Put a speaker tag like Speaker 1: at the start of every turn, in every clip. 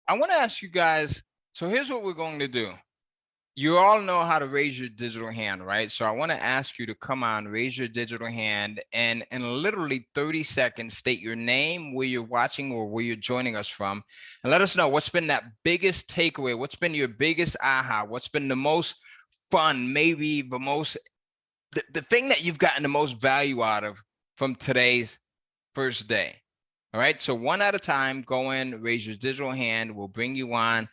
Speaker 1: I want to ask you guys. So here's what we're going to do. You all know how to raise your digital hand, right? So I want to ask you to come on, raise your digital hand, and in literally 30 seconds, state your name, where you're watching or where you're joining us from, and let us know what's been that biggest takeaway, what's been your biggest aha, what's been the most fun, maybe the thing that you've gotten the most value out of from today's first day. All right. So one at a time, go in, raise your digital hand. We'll bring you on.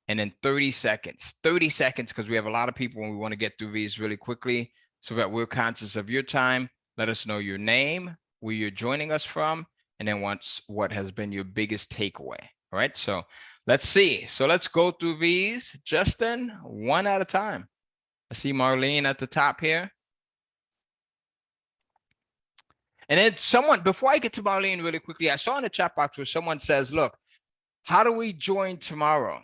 Speaker 1: And in 30 seconds, because we have a lot of people and we want to get through these really quickly so that we're conscious of your time. Let us know your name, where you're joining us from, and then what has been your biggest takeaway. All right. So let's see. So let's go through these, Justin, one at a time. I see Marlene at the top here. And then someone, before I get to Marlene really quickly, I saw in the chat box where someone says, look, how do we join tomorrow?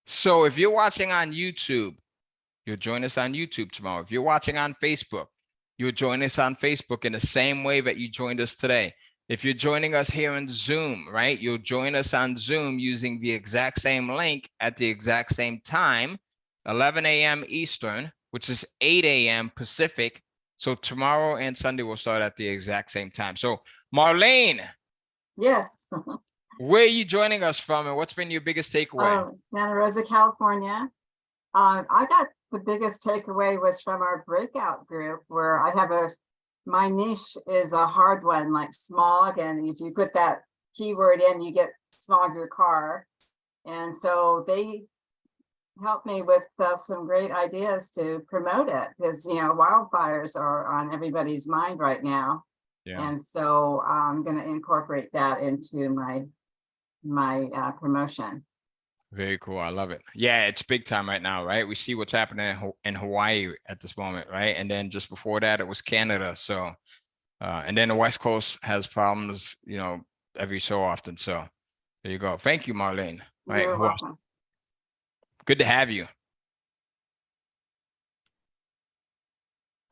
Speaker 1: So if you're watching on YouTube, you'll join us on YouTube tomorrow. If you're watching on Facebook, you'll join us on Facebook in the same way that you joined us today. If you're joining us here in Zoom, right, you'll join us on Zoom using the exact same link at the exact same time, 11 a.m. Eastern, which is 8 a.m. Pacific. So tomorrow and Sunday will start at the exact same time. So Marlene.
Speaker 2: Yeah.
Speaker 1: Where are you joining us from and what's been your biggest takeaway?
Speaker 2: Santa Rosa, California. I got the biggest takeaway was from our breakout group where my niche is a hard one, like smog. And if you put that keyword in, you get smog your car. And so they helped me with some great ideas to promote it because, wildfires are on everybody's mind right now. Yeah. And so I'm going to incorporate that into my promotion.
Speaker 1: Very cool. I love it. Yeah, it's big time right now, right? We see what's happening in Hawaii at this moment, right? And then just before that, it was Canada. So, and then the West Coast has problems, every so often. So there you go. Thank you, Marlene. Right.
Speaker 2: You're welcome.
Speaker 1: Good to have you.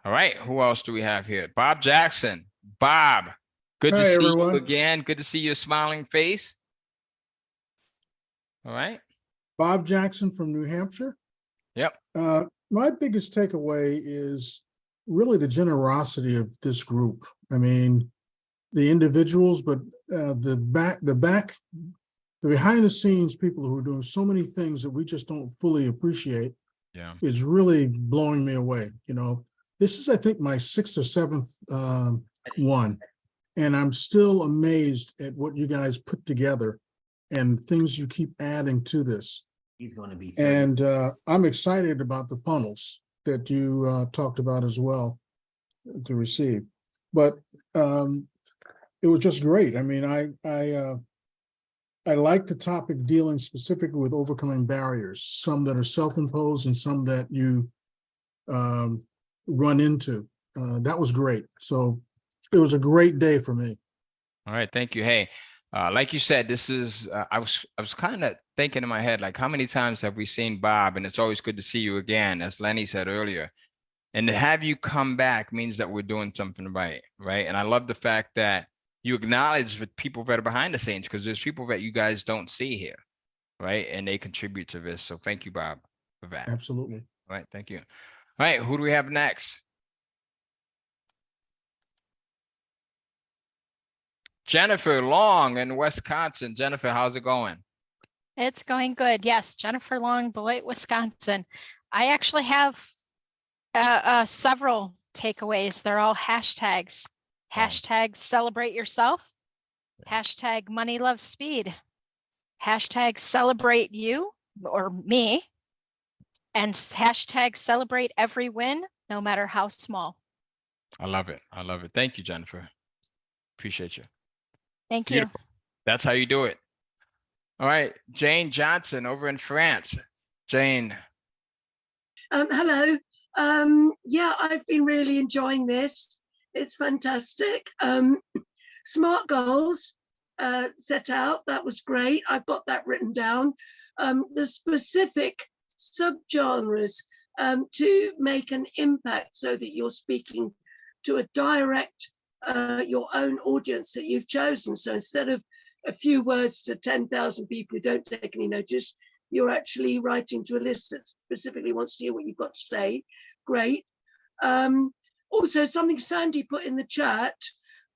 Speaker 1: All right. Who else do we have here? Bob Jackson. Bob, good to see you again. Good to see your smiling face. All right.
Speaker 3: Bob Jackson from New Hampshire.
Speaker 1: Yep.
Speaker 3: My biggest takeaway is really the generosity of this group. I mean, the individuals, but the behind the scenes people who are doing so many things that we just don't fully appreciate.
Speaker 1: Yeah.
Speaker 3: Is really blowing me away. This is, I think, my 6th or 7th one, and I'm still amazed at what you guys put together and things you keep adding to this.
Speaker 4: He's going to be 30.
Speaker 3: And I'm excited about the funnels that you talked about as well to receive. But it was just great. I mean, I like the topic dealing specifically with overcoming barriers, some that are self-imposed and some that you run into. That was great. So it was a great day for me.
Speaker 1: All right. Thank you. Hey, like you said, this is, I was kind of thinking in my head, like, how many times have we seen Bob? And it's always good to see you again, as Lenny said earlier. And to have you come back means that we're doing something right. Right. And I love the fact that you acknowledge the people that are behind the scenes, because there's people that you guys don't see here. Right. And they contribute to this. So thank you, Bob, for that.
Speaker 3: Absolutely.
Speaker 1: All right. Thank you. All right. Who do we have next? Jennifer Long in Wisconsin. Jennifer, how's it going?
Speaker 5: It's going good. Yes, Jennifer Long, Beloit, Wisconsin. I actually have several takeaways. They're all hashtags. Hashtag celebrate yourself. Hashtag money loves speed. Hashtag celebrate you or me. And hashtag celebrate every win, no matter how small.
Speaker 1: I love it. I love it. Thank you, Jennifer. Appreciate you.
Speaker 5: Thank
Speaker 1: Beautiful.
Speaker 5: you.
Speaker 1: That's how you do it. All right. Jane Johnson over in France. Jane.
Speaker 6: Hello. Yeah, I've been really enjoying this. It's fantastic. Smart goals set out. That was great. I've got that written down. The specific subgenres to make an impact so that you're speaking to a direct your own audience that you've chosen. So instead of a few words to 10,000 people who don't take any notice. You're actually writing to a list that specifically wants to hear what you've got to say. Great. Also, something Sandy put in the chat,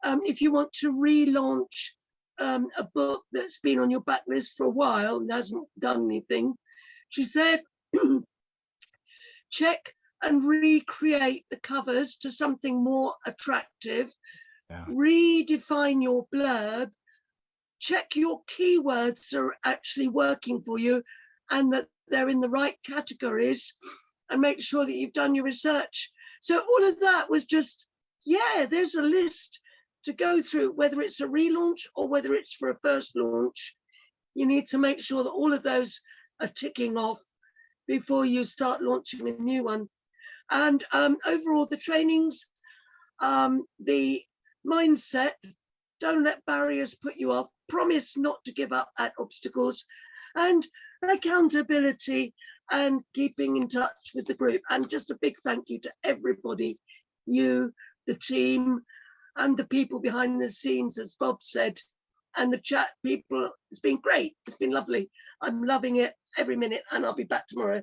Speaker 6: if you want to relaunch a book that's been on your backlist for a while and hasn't done anything, she said, check and recreate the covers to something more attractive. Yeah. Redefine your blurb. Check your keywords are actually working for you and that they're in the right categories, and make sure that you've done your research. So all of that was just, yeah, there's a list to go through, whether it's a relaunch or whether it's for a first launch. You need to make sure that all of those are ticking off before you start launching a new one. And overall, the trainings, the mindset, don't let barriers put you off, promise not to give up at obstacles, and accountability and keeping in touch with the group. And just a big thank you to everybody, you, the team, and the people behind the scenes, as Bob said, and the chat people. It's been great. It's been lovely. I'm loving it every minute, and I'll be back tomorrow.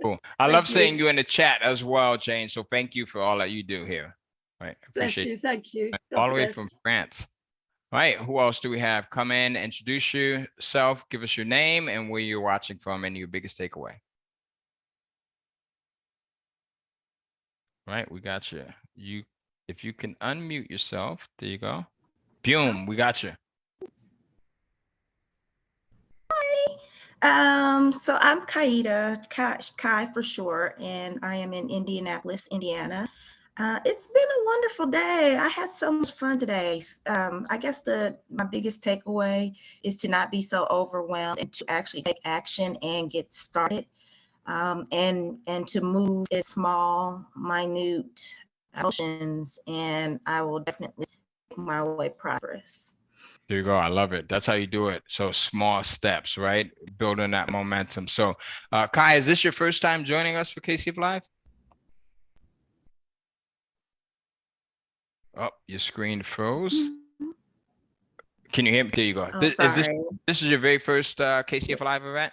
Speaker 1: Cool. I love seeing you in the chat as well, Jane. So thank you for all that you do here. Right.
Speaker 6: Bless you. Thank you.
Speaker 1: All the way from France. All right. Who else do we have? Come in, introduce yourself, give us your name and where you're watching from and your biggest takeaway. Right. We got you. If you can unmute yourself, there you go. Boom. We got you.
Speaker 4: So I'm Kaida, Kai for short, and I am in Indianapolis, Indiana. It's been a wonderful day. I had so much fun today. I guess my biggest takeaway is to not be so overwhelmed and to actually take action and get started, and to move in small, minute motions, and I will definitely make my way progress.
Speaker 1: There you go. I love it. That's how you do it. So small steps, right? Building that momentum. So Kai, is this your first time joining us for KCF Live? Oh, your screen froze. Can you hear me? There you go.
Speaker 4: Oh,
Speaker 1: This is your very first KCF Live event?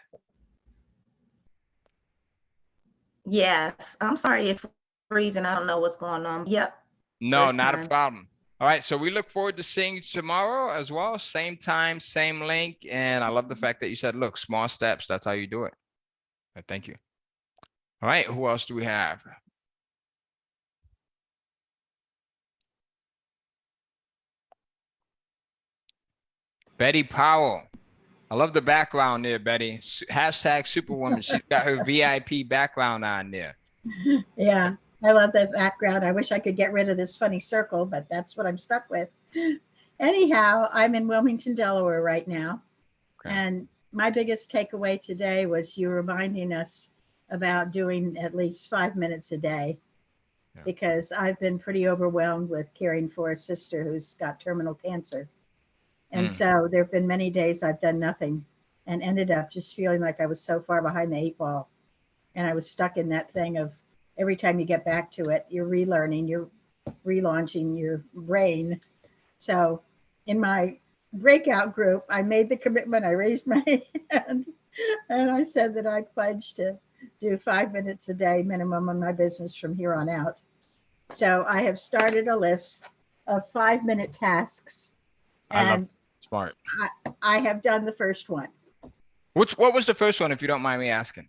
Speaker 4: Yes. I'm sorry. It's freezing. I don't know what's going on. Yep.
Speaker 1: No, not a problem. All right. So we look forward to seeing you tomorrow as well. Same time, same link. And I love the fact that you said, look, small steps. That's how you do it. Right, thank you. All right. Who else do we have? Betty Powell. I love the background there, Betty. Hashtag Superwoman. She's got her VIP background on there.
Speaker 7: Yeah, I love that background. I wish I could get rid of this funny circle, but that's what I'm stuck with. Anyhow, I'm in Wilmington, Delaware right now. Okay. And my biggest takeaway today was you reminding us about doing at least 5 minutes a day, because I've been pretty overwhelmed with caring for a sister who's got terminal cancer. And so there have been many days I've done nothing and ended up just feeling like I was so far behind the 8 ball. And I was stuck in that thing of every time you get back to it, you're relearning, you're relaunching your brain. So in my breakout group, I made the commitment, I raised my hand, and I said that I pledged to do 5 minutes a day minimum on my business from here on out. So I have started a list of 5-minute tasks. And
Speaker 1: smart.
Speaker 7: I have done the first one.
Speaker 1: What was the first one, if you don't mind me asking?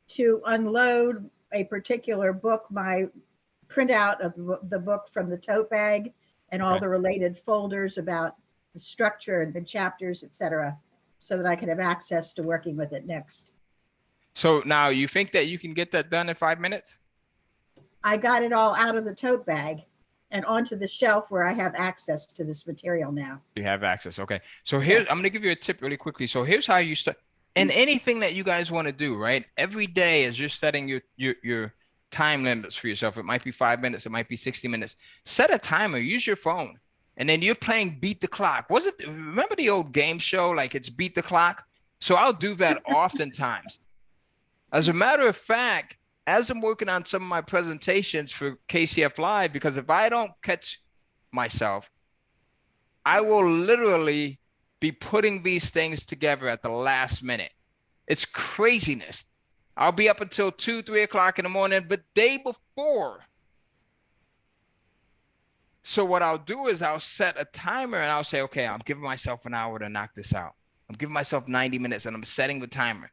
Speaker 7: To unload a particular book, my printout of the book from the tote bag and all the related folders about the structure and the chapters, etc., so that I could have access to working with it next.
Speaker 1: So now you think that you can get that done in 5 minutes?
Speaker 7: I got it all out of the tote bag and onto the shelf where I have access to this material now.
Speaker 1: You have access. Okay. So here's, I'm going to give you a tip really quickly. So here's how you start. And anything that you guys want to do, right? Every day as you're setting your time limits for yourself, it might be 5 minutes, it might be 60 minutes. Set a timer, use your phone. And then you're playing Beat the Clock. Remember the old game show, like it's Beat the Clock? So I'll do that oftentimes. As a matter of fact, as I'm working on some of my presentations for KCF Live, because if I don't catch myself, I will literally be putting these things together at the last minute. It's craziness. I'll be up until 2, 3 o'clock in the morning, but day before. So what I'll do is I'll set a timer and I'll say, okay, I'm giving myself an hour to knock this out. I'm giving myself 90 minutes and I'm setting the timer.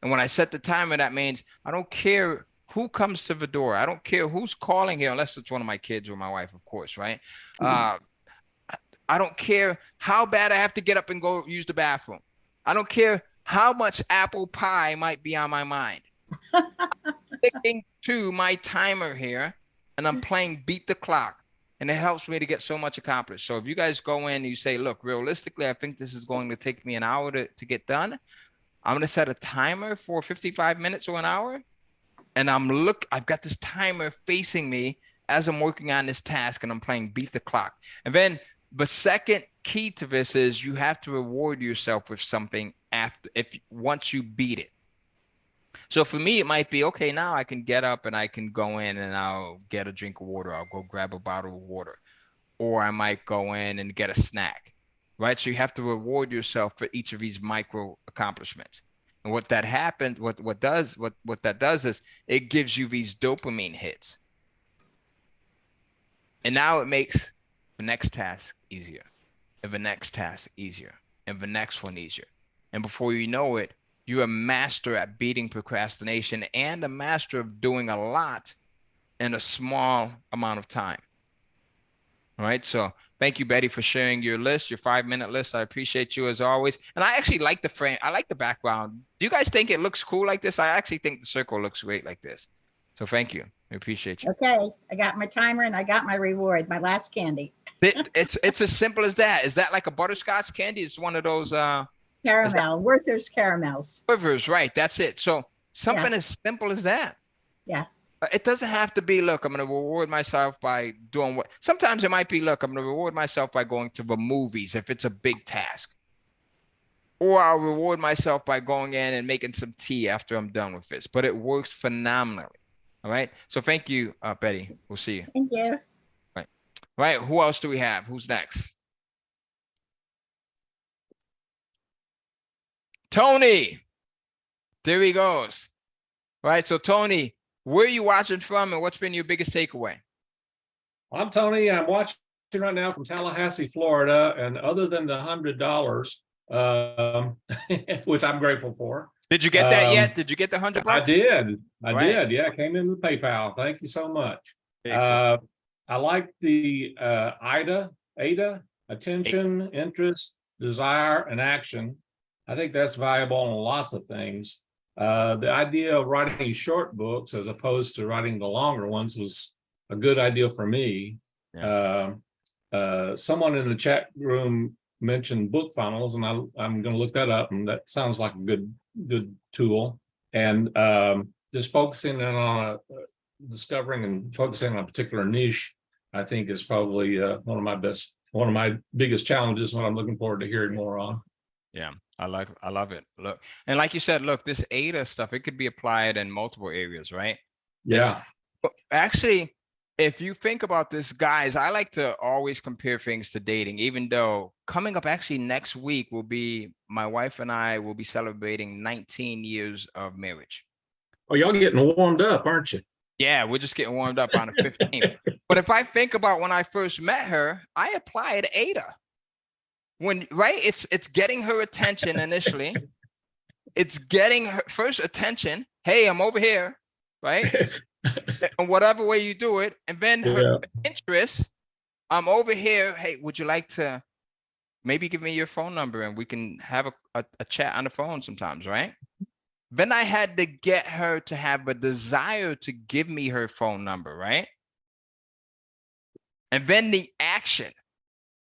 Speaker 1: And when I set the timer, that means I don't care who comes to the door. I don't care who's calling here, unless it's one of my kids or my wife, of course, right? I don't care how bad I have to get up and go use the bathroom. I don't care how much apple pie might be on my mind. I'm sticking to my timer here and I'm playing beat the clock. And it helps me to get so much accomplished. So if you guys go in and you say, look, realistically, I think this is going to take me an hour to get done. I'm going to set a timer for 55 minutes or an hour. And I've got this timer facing me as I'm working on this task and I'm playing beat the clock. And then the second key to this is you have to reward yourself with something once you beat it. So for me, it might be, okay, now I can get up and I can go in and I'll get a drink of water. I'll go grab a bottle of water, or I might go in and get a snack, right? So you have to reward yourself for each of these micro accomplishments. And what that does is it gives you these dopamine hits. And now it makes the next task easier, and the next task easier, and the next one easier. And before you know it, you're a master at beating procrastination and a master of doing a lot in a small amount of time. All right. So thank you, Betty, for sharing your list, your 5-minute list. I appreciate you as always. And I actually like the frame. I like the background. Do you guys think it looks cool like this? I actually think the circle looks great like this. So thank you. I appreciate you.
Speaker 7: Okay. I got my timer and I got my reward, my last candy.
Speaker 1: It's as simple as that. Is that like a butterscotch candy? It's one of those
Speaker 7: caramel, Werther's caramels.
Speaker 1: Werther's, right. That's it. So something as simple as that.
Speaker 7: Yeah.
Speaker 1: It doesn't have to be, look, I'm going to reward myself by doing what. Sometimes it might be, look, I'm going to reward myself by going to the movies if it's a big task. Or I'll reward myself by going in and making some tea after I'm done with this. But it works phenomenally. All right. So thank you, Betty. We'll see you.
Speaker 7: Thank you.
Speaker 1: Right. Right. Who else do we have? Who's next? Tony. There he goes. All right. So Tony, where are you watching from and what's been your biggest takeaway?
Speaker 8: I'm Tony. I'm watching right now from Tallahassee, Florida. And other than the $100, which I'm grateful for.
Speaker 1: Did you get that yet? Did you get the $100?
Speaker 8: I did. I did. Yeah, it came in with PayPal. Thank you so much. I like the AIDA, attention, interest, desire, and action. I think that's valuable on lots of things. The idea of writing short books as opposed to writing the longer ones was a good idea for me. Yeah. Someone in the chat room mentioned book funnels, and I'm going to look that up, and that sounds like a good tool. And just focusing in on discovering and focusing on a particular niche, I think is probably one of my biggest challenges. What I'm looking forward to hearing more on.
Speaker 1: Yeah, I love it. Look, and like you said, look, this AIDA stuff, it could be applied in multiple areas, right?
Speaker 8: Yeah.
Speaker 1: Actually, if you think about this, guys, I like to always compare things to dating, even though coming up actually next week will be, my wife and I will be celebrating 19 years of marriage.
Speaker 8: Oh, y'all getting warmed up, aren't you?
Speaker 1: Yeah, we're just getting warmed up on the 15th. But if I think about when I first met her, I applied AIDA. It's getting her attention initially. It's getting her first attention. Hey, I'm over here, right? And whatever way you do it. And then her interest, I'm over here. Hey, would you like to maybe give me your phone number and we can have a chat on the phone sometimes, right? Then I had to get her to have a desire to give me her phone number, right? And then the action.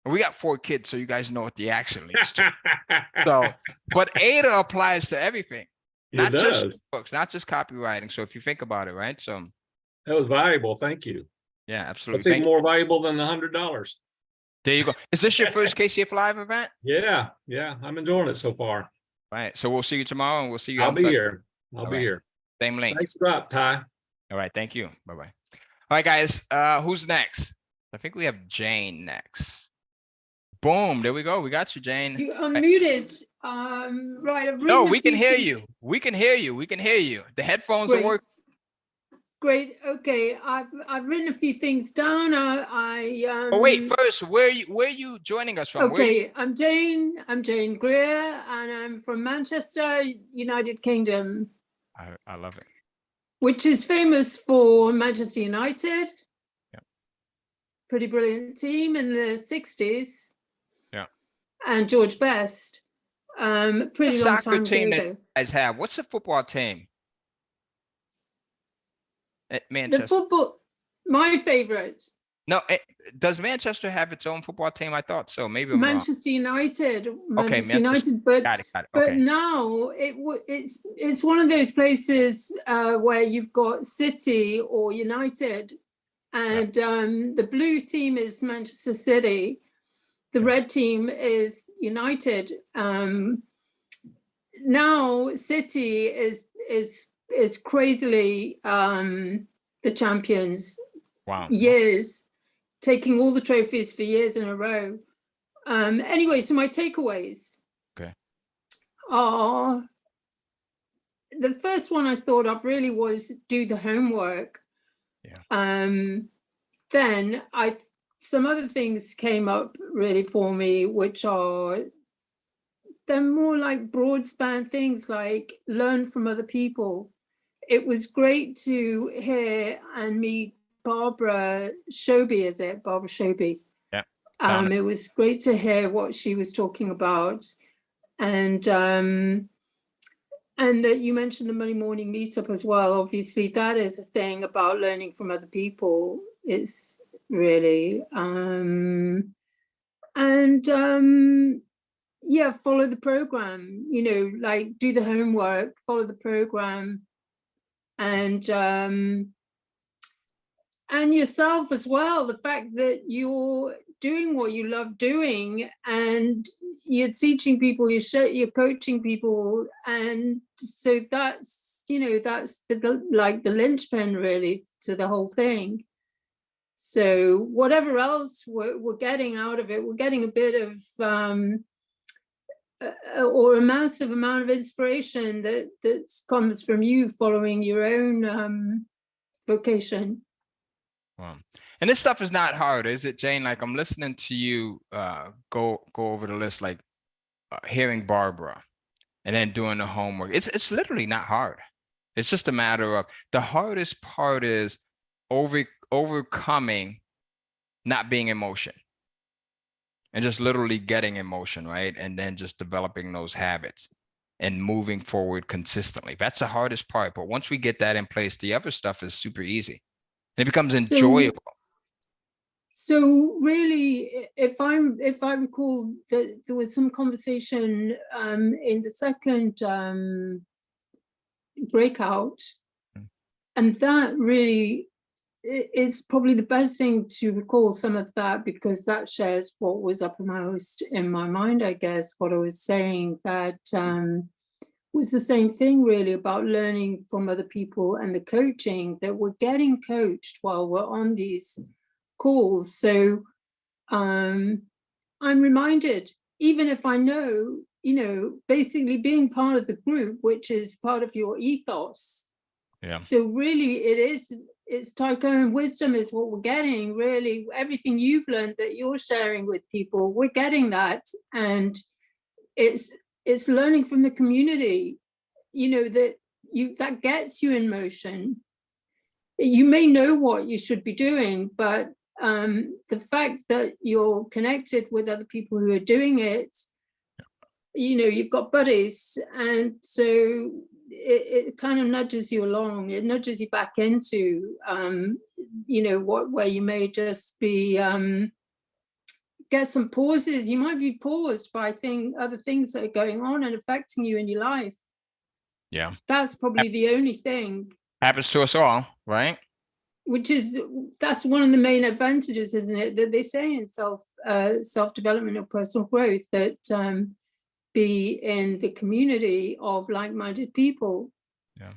Speaker 1: We got 4 kids, so you guys know what the action leads to. So, but AIDA applies to everything, not just books, not just copywriting. So if you think about it, right? So
Speaker 8: that was valuable. Thank you.
Speaker 1: Yeah, absolutely.
Speaker 8: It's even more valuable than the $100.
Speaker 1: There you go. Is this your first KCF Live event?
Speaker 8: Yeah, I'm enjoying it so far.
Speaker 1: Right. So we'll see you tomorrow, and we'll see you.
Speaker 8: I'll be here. I'll be here.
Speaker 1: Same link.
Speaker 8: Thanks a lot, Ty.
Speaker 1: All right. Thank you. Bye-bye. All right, guys. Who's next? I think we have Jane next. Boom. There we go. We got you, Jane.
Speaker 9: You unmuted. Right. I've
Speaker 1: No,
Speaker 9: written a
Speaker 1: we can
Speaker 9: few
Speaker 1: hear
Speaker 9: things.
Speaker 1: you. We can hear you. We can hear you. The headphones are
Speaker 9: Great.
Speaker 1: working.
Speaker 9: Great. Okay. I've written a few things down.
Speaker 1: Oh, wait, first, where are you joining us from?
Speaker 9: Okay, I'm Jane Greer, and I'm from Manchester, United Kingdom.
Speaker 1: I love it.
Speaker 9: Which is famous for Manchester United.
Speaker 1: Yeah.
Speaker 9: Pretty brilliant team in the 60s.
Speaker 1: Yeah.
Speaker 9: And George Best. Pretty long
Speaker 1: soccer
Speaker 9: time
Speaker 1: team that
Speaker 9: ago.
Speaker 1: you guys have. What's the football team? At Manchester.
Speaker 9: The football, my favorite.
Speaker 1: No, does Manchester have its own football team? I thought so. Maybe I'm wrong.
Speaker 9: Manchester United.
Speaker 1: Okay,
Speaker 9: Manchester United, but
Speaker 1: got it.
Speaker 9: but
Speaker 1: Okay.
Speaker 9: now it's one of those places where you've got City or United, and the blue team is Manchester City, the red team is United. Now City is crazily the champions.
Speaker 1: Wow.
Speaker 9: Years, taking all the trophies for years in a row. Anyway, so my takeaways.
Speaker 1: Okay.
Speaker 9: The first one I thought of really was do the homework.
Speaker 1: Yeah.
Speaker 9: Then some other things came up really for me, which are they're more like broad span things, like learn from other people. It was great to hear and meet Barbara Shobe, is it? Barbara Shobe.
Speaker 1: Yeah.
Speaker 9: It was great to hear what she was talking about. And that you mentioned the Monday morning meetup as well. Obviously, that is a thing about learning from other people. It's really follow the program, like do the homework, follow the program, and yourself as well. The fact that you're doing what you love doing, and you're teaching people, you're coaching people, and so that's the linchpin really to the whole thing. So whatever else we're getting out of it, we're getting a bit of or a massive amount of inspiration that comes from you following your own vocation.
Speaker 1: Wow. And this stuff is not hard, is it, Jane? Like, I'm listening to you go over the list, like hearing Barbara and then doing the homework. It's literally not hard. It's just a matter of, the hardest part is overcoming not being in motion and just literally getting in motion, right? And then just developing those habits and moving forward consistently. That's the hardest part. But once we get that in place, the other stuff is super easy. It becomes enjoyable.
Speaker 9: So really, if I recall, that there was some conversation in the second breakout, and that really is probably the best thing to recall some of that, because that shares what was uppermost in my mind, I guess. What I was saying, that was the same thing really, about learning from other people and the coaching, that we're getting coached while we're on these calls. So I'm reminded, even if I know, basically being part of the group, which is part of your ethos.
Speaker 1: Yeah.
Speaker 9: So really it's Cohen wisdom is what we're getting, really. Everything you've learned that you're sharing with people, we're getting that. And it's learning from the community, that gets you in motion. You may know what you should be doing, but the fact that you're connected with other people who are doing it, you've got buddies, and so it kind of nudges you along. It nudges you back into where you may just be get some pauses. You might be paused by other things that are going on and affecting you in your life.
Speaker 1: Yeah,
Speaker 9: that's probably the only thing.
Speaker 1: Happens to us all, right?
Speaker 9: That's one of the main advantages, isn't it, that they say in self-development or personal growth, that be in the community of like-minded people.
Speaker 1: Yeah,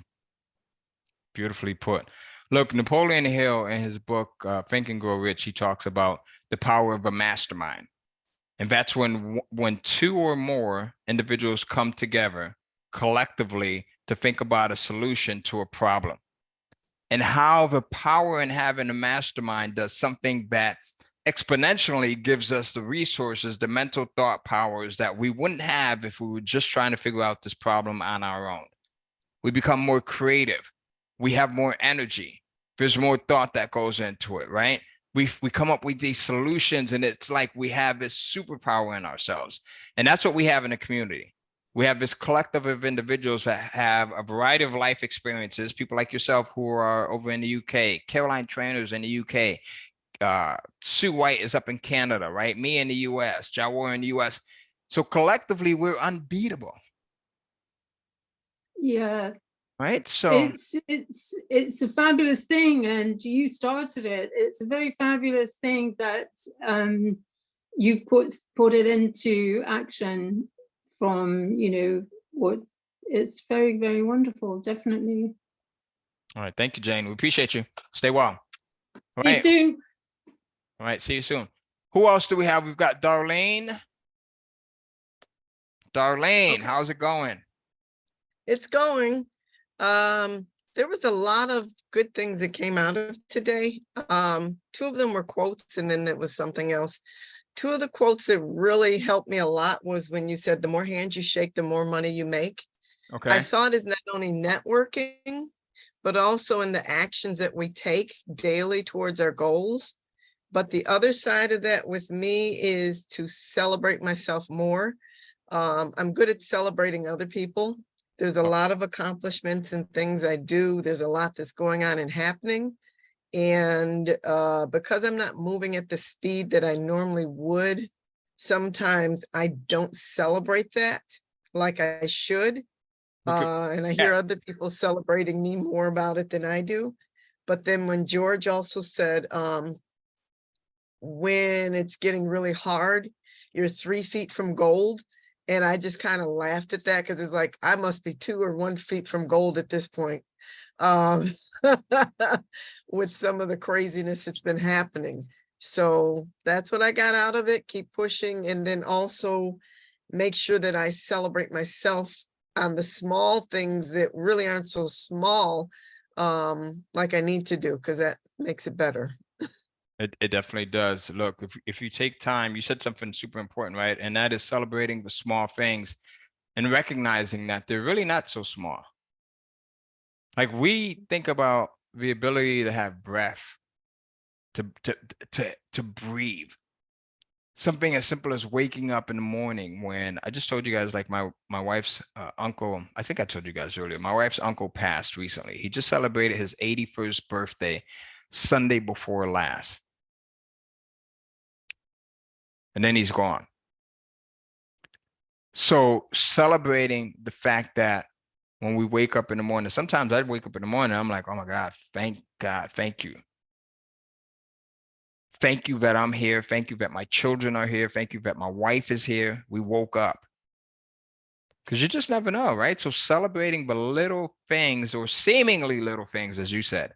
Speaker 1: beautifully put. Look, Napoleon Hill in his book Think and Grow Rich, he talks about the power of a mastermind. And that's when two or more individuals come together collectively to think about a solution to a problem. And how the power in having a mastermind does something that exponentially gives us the resources, the mental thought powers that we wouldn't have if we were just trying to figure out this problem on our own. We become more creative. We have more energy. There's more thought that goes into it, right? We come up with these solutions, and it's like we have this superpower in ourselves. And that's what we have in the community. We have this collective of individuals that have a variety of life experiences, people like yourself who are over in the UK, Caroline Trainers in the UK, Sue White is up in Canada, right? Me in the US, Jawar in the US. So collectively, we're unbeatable.
Speaker 9: Yeah.
Speaker 1: Right. So
Speaker 9: it's a fabulous thing, and you started it. It's a very fabulous thing that you've put it into action from, you know, what it's very, very wonderful. Definitely.
Speaker 1: All right. Thank you, Jane. We appreciate you. Stay well. All
Speaker 9: See you
Speaker 1: right.
Speaker 9: soon.
Speaker 1: All right. See you soon. Who else do we have? We've got Darlene. Darlene, how's it going?
Speaker 10: It's going. There was a lot of good things that came out of today. Two of them were quotes, and then there was something else. Two of the quotes that really helped me a lot was when you said, the more hands you shake, the more money you make.
Speaker 1: Okay.
Speaker 10: I saw it as not only networking, but also in the actions that we take daily towards our goals. But the other side of that with me is to celebrate myself more. I'm good at celebrating other people. There's a lot of accomplishments and things I do. There's a lot that's going on and happening. And because I'm not moving at the speed that I normally would, sometimes I don't celebrate that like I should. And I hear other people celebrating me more about it than I do. But then when George also said, when it's getting really hard, you're 3 feet from gold. And I just kind of laughed at that because it's like, I must be 2 or 1 feet from gold at this point. With some of the craziness that's been happening. So that's what I got out of it. Keep pushing, and then also make sure that I celebrate myself on the small things that really aren't so small, like I need to do, because that makes it better.
Speaker 1: It definitely does. Look, if you take time, you said something super important, right? And that is celebrating the small things and recognizing that they're really not so small. Like, we think about the ability to have breath, to breathe. Something as simple as waking up in the morning. When I just told you guys, like my wife's uncle, I think I told you guys earlier, my wife's uncle passed recently. He just celebrated his 81st birthday Sunday before last. And then he's gone. So celebrating the fact that when we wake up in the morning, sometimes I'd wake up in the morning, I'm like, oh my God, thank you. Thank you that I'm here. Thank you that my children are here. Thank you that my wife is here. We woke up. Because you just never know, right? So celebrating the little things, or seemingly little things, as you said,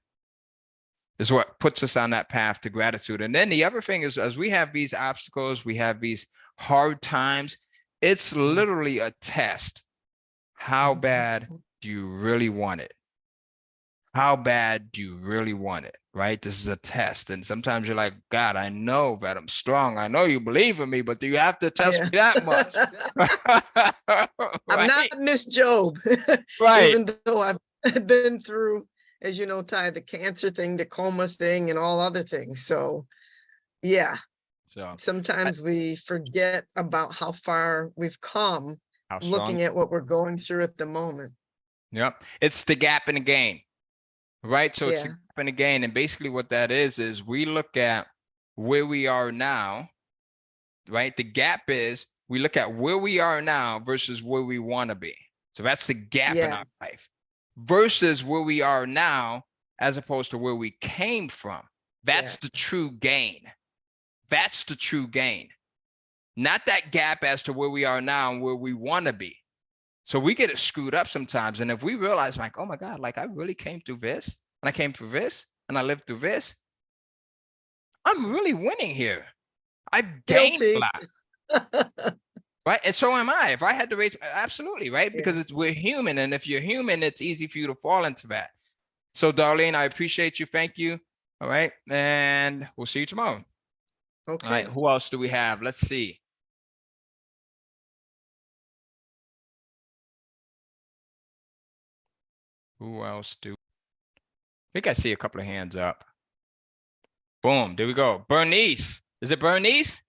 Speaker 1: is what puts us on that path to gratitude. And then the other thing is, as we have these obstacles, we have these hard times, it's literally a test. How bad do you really want it? How bad do you really want it, right? This is a test. And sometimes you're like, God, I know that I'm strong. I know you believe in me, but do you have to test me that much?
Speaker 10: Right? I'm not Miss Job.
Speaker 1: Right.
Speaker 10: Even though I've been through, as you know, Ty, the cancer thing, the coma thing, and all other things. So, yeah. So sometimes we forget about how far we've come, looking at what we're going through at the moment.
Speaker 1: Yep. It's the gap in the gain. Right. So it's a gap in the gain. And basically what that is we look at where we are now, right? The gap is we look at where we are now versus where we want to be. So that's the gap in our life versus where we are now, as opposed to where we came from. That's the true gain. That's the true gain. Not that gap as to where we are now and where we want to be. So we get it screwed up sometimes. And if we realize, like, oh my God, like I really came through this, and I came through this, and I lived through this, I'm really winning here. I've gained a lot. Right. And so am I. If I had to raise, absolutely, right? Because we're human. And if you're human, it's easy for you to fall into that. So, Darlene, I appreciate you. Thank you. All right. And we'll see you tomorrow.
Speaker 10: Okay.
Speaker 1: All right. Who else do we have? Let's see. Who else do? I think I see a couple of hands up. Boom. There we go. Bernice. Is it Bernice?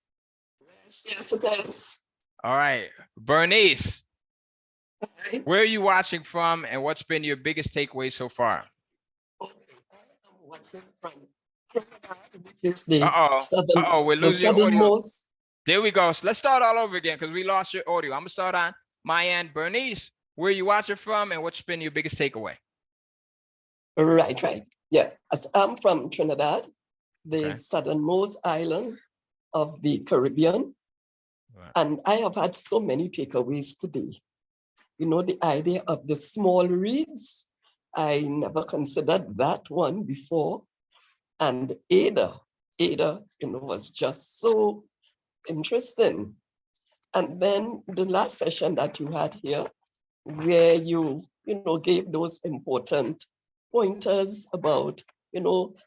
Speaker 11: Yes, it is.
Speaker 1: All right. Bernice,
Speaker 11: Hi.
Speaker 1: where are you watching from and what's been your biggest takeaway so far?
Speaker 11: Okay, I am watching from Trinidad, which is the
Speaker 1: We're losing your audio.
Speaker 11: southernmost.
Speaker 1: There we go. So let's start all over again because we lost your audio. I'm gonna start on my end. Bernice, where are you watching from and what's been your biggest takeaway?
Speaker 11: Right. Yeah, as I'm from Trinidad, the southernmost island of the Caribbean.
Speaker 1: Right.
Speaker 11: And I have had so many takeaways today. You know, the idea of the small reads, I never considered that one before. And Ada, was just so interesting. And then the last session that you had here, where you gave those important pointers about,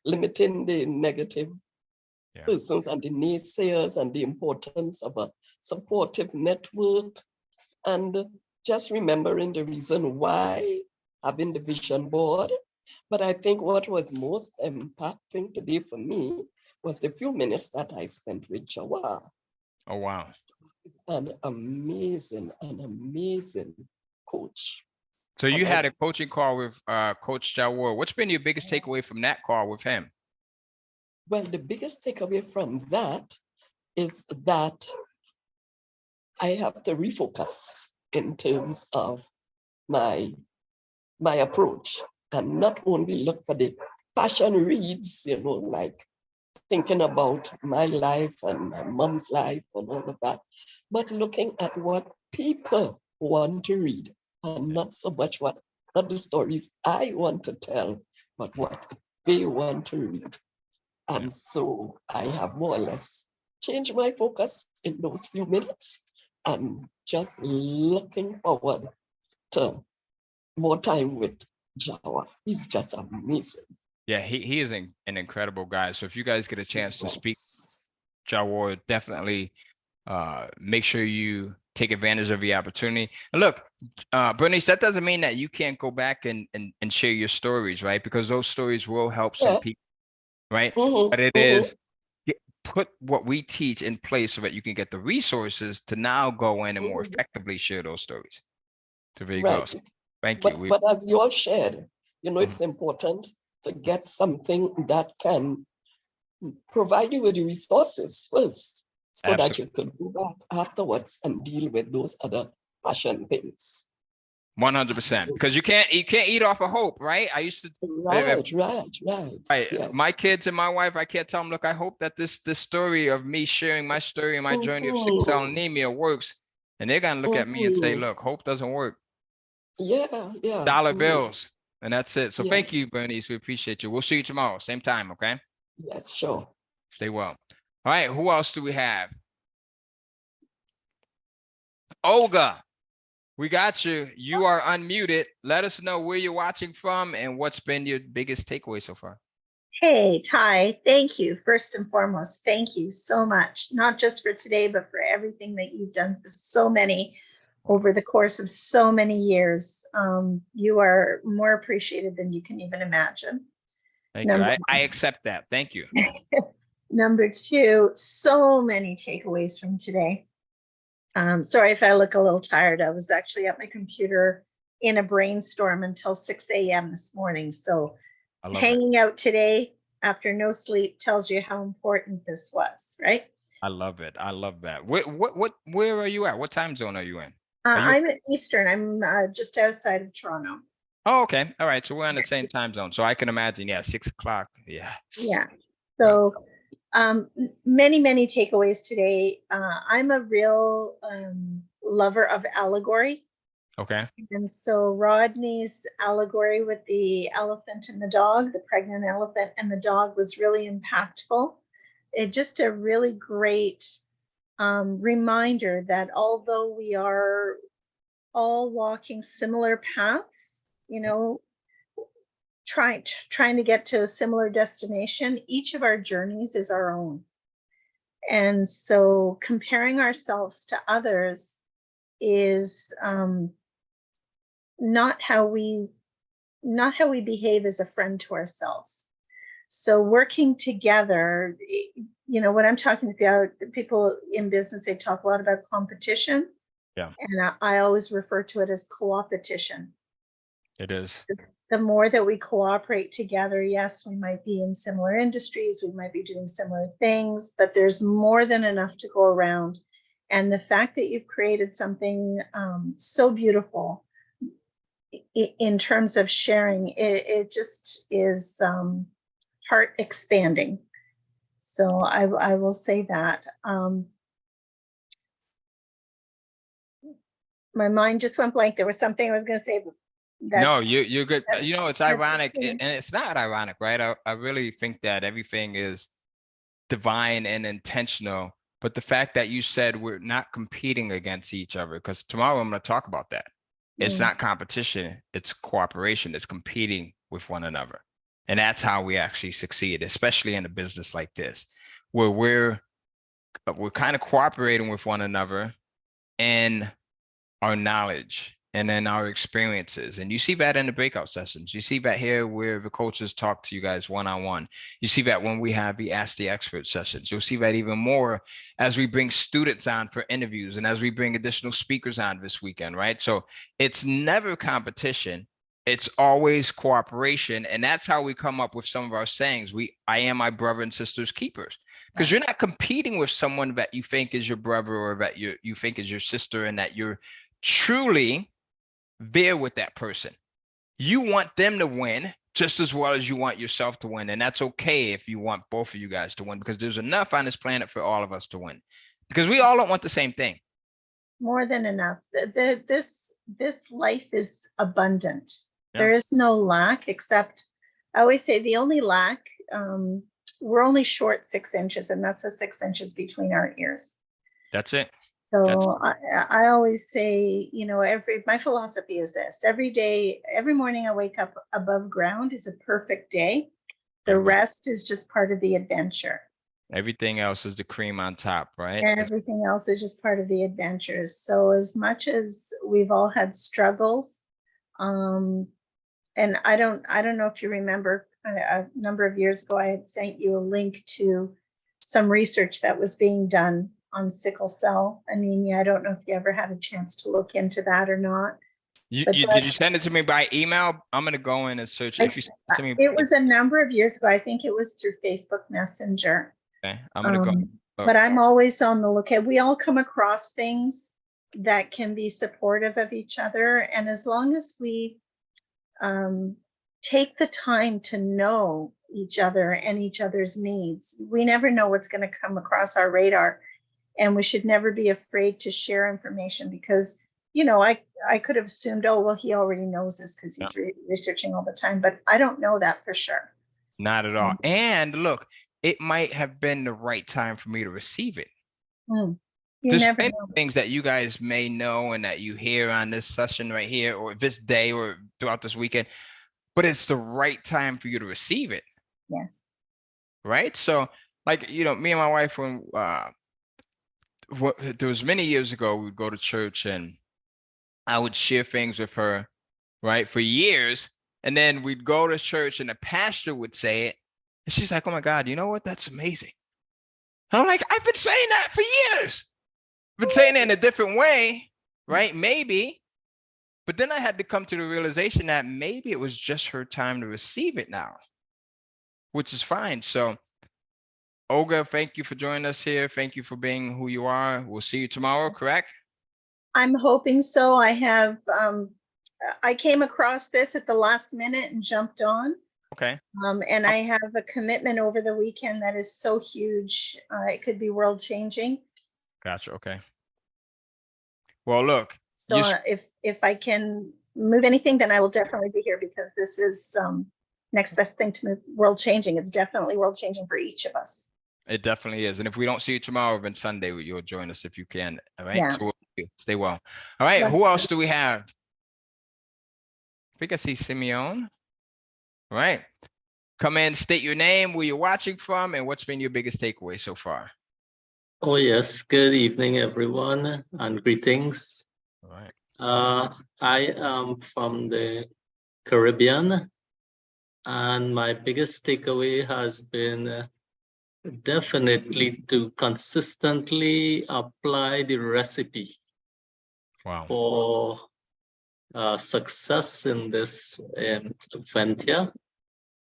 Speaker 11: limiting the negative persons and the naysayers and the importance of a supportive network, and just remembering the reason why having the vision board. But I think what was most impacting today for me was the few minutes that I spent with Jawar.
Speaker 1: Oh, wow.
Speaker 11: An amazing coach.
Speaker 1: So you had a coaching call with Coach Jawar. What's been your biggest takeaway from that call with him?
Speaker 11: Well, the biggest takeaway from that is that I have to refocus in terms of my approach and not only look for the passion reads, like thinking about my life and my mom's life and all of that, but looking at what people want to read and not so much not the stories I want to tell, but what they want to read. And so I have more or less changed my focus in those few minutes and just looking forward to more time with Jawar. He's just amazing.
Speaker 1: Yeah, he is an incredible guy. So if you guys get a chance to speak Jawar, definitely make sure you take advantage of the opportunity. And look, Bernice, that doesn't mean that you can't go back and share your stories, right? Because those stories will help some people, right? But it is put what we teach in place so that you can get the resources to now go in and more effectively share those stories. So there you go. So thank you.
Speaker 11: But as you all shared, it's important to get something that can provide you with the resources first, so that you could go back afterwards and deal with those other passion things.
Speaker 1: 100%, because you can't eat off of hope, right? I used to
Speaker 11: right. Yes.
Speaker 1: My kids and my wife, I can't tell them, look, I hope that this story of me sharing my story and my journey of sickle cell anemia works, and they're gonna look at me and say, look, hope doesn't work.
Speaker 11: Yeah.
Speaker 1: Dollar bills, and that's it. So thank you, Bernice. We appreciate you. We'll see you tomorrow, same time, okay?
Speaker 11: Yes, sure.
Speaker 1: Stay well. All right, who else do we have? Olga, we got you. You are unmuted. Let us know where you're watching from and what's been your biggest takeaway so far.
Speaker 7: Hey, Ty, thank you. First and foremost, thank you so much, not just for today, but for everything that you've done for so many over the course of so many years. You are more appreciated than you can even imagine.
Speaker 1: Thank you. I accept that. Thank you.
Speaker 7: Number two, so many takeaways from today. Sorry if I look a little tired. I was actually at my computer in a brainstorm until 6 a.m. this morning. So hanging out today after no sleep tells you how important this was, right?
Speaker 1: I love it. I love that. Where are you at? What time zone are you in?
Speaker 7: I'm at Eastern. I'm just outside of Toronto.
Speaker 1: Oh, okay. All right. So we're on the same time zone. So I can imagine, 6 o'clock. Yeah.
Speaker 7: Yeah. So many takeaways today. I'm a real lover of allegory.
Speaker 1: Okay.
Speaker 7: And so Rodney's allegory with the elephant and the dog, the pregnant elephant and the dog, was really impactful. It just a really great reminder that although we are all walking similar paths, you know, trying to get to a similar destination, each of our journeys is our own. And so comparing ourselves to others is not how we behave as a friend to ourselves. So working together, you know, when I'm talking about people in business, they talk a lot about competition.
Speaker 1: Yeah.
Speaker 7: And I always refer to it as co-opetition.
Speaker 1: It is.
Speaker 7: The more that we cooperate together, yes, we might be in similar industries, we might be doing similar things, but there's more than enough to go around. And the fact that you've created something so beautiful in terms of sharing, it just is heart expanding. So I will say that. My mind just went blank. There was something I was going to say.
Speaker 1: No, you're good. You know, it's ironic, and it's not ironic, right? I really think that everything is divine and intentional. But the fact that you said we're not competing against each other, because tomorrow I'm going to talk about that. It's not competition, it's cooperation, it's competing with one another. And that's how we actually succeed, especially in a business like this, where we're kind of cooperating with one another in our knowledge and in our experiences. And you see that in the breakout sessions. You see that here where the coaches talk to you guys one-on-one. You see that when we have the Ask the Expert sessions. You'll see that even more as we bring students on for interviews and as we bring additional speakers on this weekend, right? So it's never competition. It's always cooperation. And that's how we come up with some of our sayings. I am my brother and sister's keepers. Because you're not competing with someone that you think is your brother or that you think is your sister, and that you're truly there with that person. You want them to win just as well as you want yourself to win. And that's okay if you want both of you guys to win, because there's enough on this planet for all of us to win, because we all don't want the same thing.
Speaker 7: More than enough. This life is abundant. Yeah. There is no lack, except I always say the only lack, we're only short 6 inches, and that's the 6 inches between our ears.
Speaker 1: That's it.
Speaker 7: So I always say, you know, my philosophy is this: every day, every morning I wake up above ground is a perfect day. The rest is just part of the adventure.
Speaker 1: Everything else is the cream on top, right?
Speaker 7: And everything else is just part of the adventures. So as much as we've all had struggles, and I don't know if you remember, a number of years ago, I had sent you a link to some research that was being done on sickle cell anemia. I don't know if you ever had a chance to look into that or not.
Speaker 1: Did you send it to me by email? I'm going to go in and search it. If you send it to me,
Speaker 7: it was a number of years ago. I think it was through Facebook Messenger.
Speaker 1: Okay, I'm going to go.
Speaker 7: But I'm always on the lookout. We all come across things that can be supportive of each other. And as long as we take the time to know each other and each other's needs, we never know what's going to come across our radar. And we should never be afraid to share information, because, you know, I could have assumed, oh, well, he already knows this because he's researching all the time, but I don't know that for sure.
Speaker 1: Not at all. And look, it might have been the right time for me to receive it. There's many things that you guys may know and that you hear on this session right here, or this day, or throughout this weekend, but it's the right time for you to receive it.
Speaker 7: Yes.
Speaker 1: Right. So, like, you know, me and my wife, when there was many years ago, we'd go to church and I would share things with her, right, for years. And then we'd go to church and the pastor would say it. And she's like, oh my God, you know what? That's amazing. And I'm like, I've been saying that for years. I've been saying it in a different way, right? Maybe. But then I had to come to the realization that maybe it was just her time to receive it now, which is fine. So, Olga, thank you for joining us here. Thank you for being who you are. We'll see you tomorrow, correct?
Speaker 7: I'm hoping so. I have, I came across this at the last minute and jumped on.
Speaker 1: Okay.
Speaker 7: And I have a commitment over the weekend that is so huge. It could be world changing.
Speaker 1: Gotcha. Okay. Well, look.
Speaker 7: So if I can move anything, then I will definitely be here, because this is next best thing to move world changing. It's definitely world changing for each of us.
Speaker 1: It definitely is. And if we don't see you tomorrow, then Sunday, you'll join us if you can. All right.
Speaker 7: Yeah.
Speaker 1: So stay well. All right. Who else do we have? I think I see Simeon. All right. Come in, state your name, where you're watching from, and what's been your biggest takeaway so far.
Speaker 12: Oh, yes. Good evening, everyone, and greetings.
Speaker 1: All right.
Speaker 12: I am from the Caribbean, and my biggest takeaway has been definitely to consistently apply the recipe for success in this venture.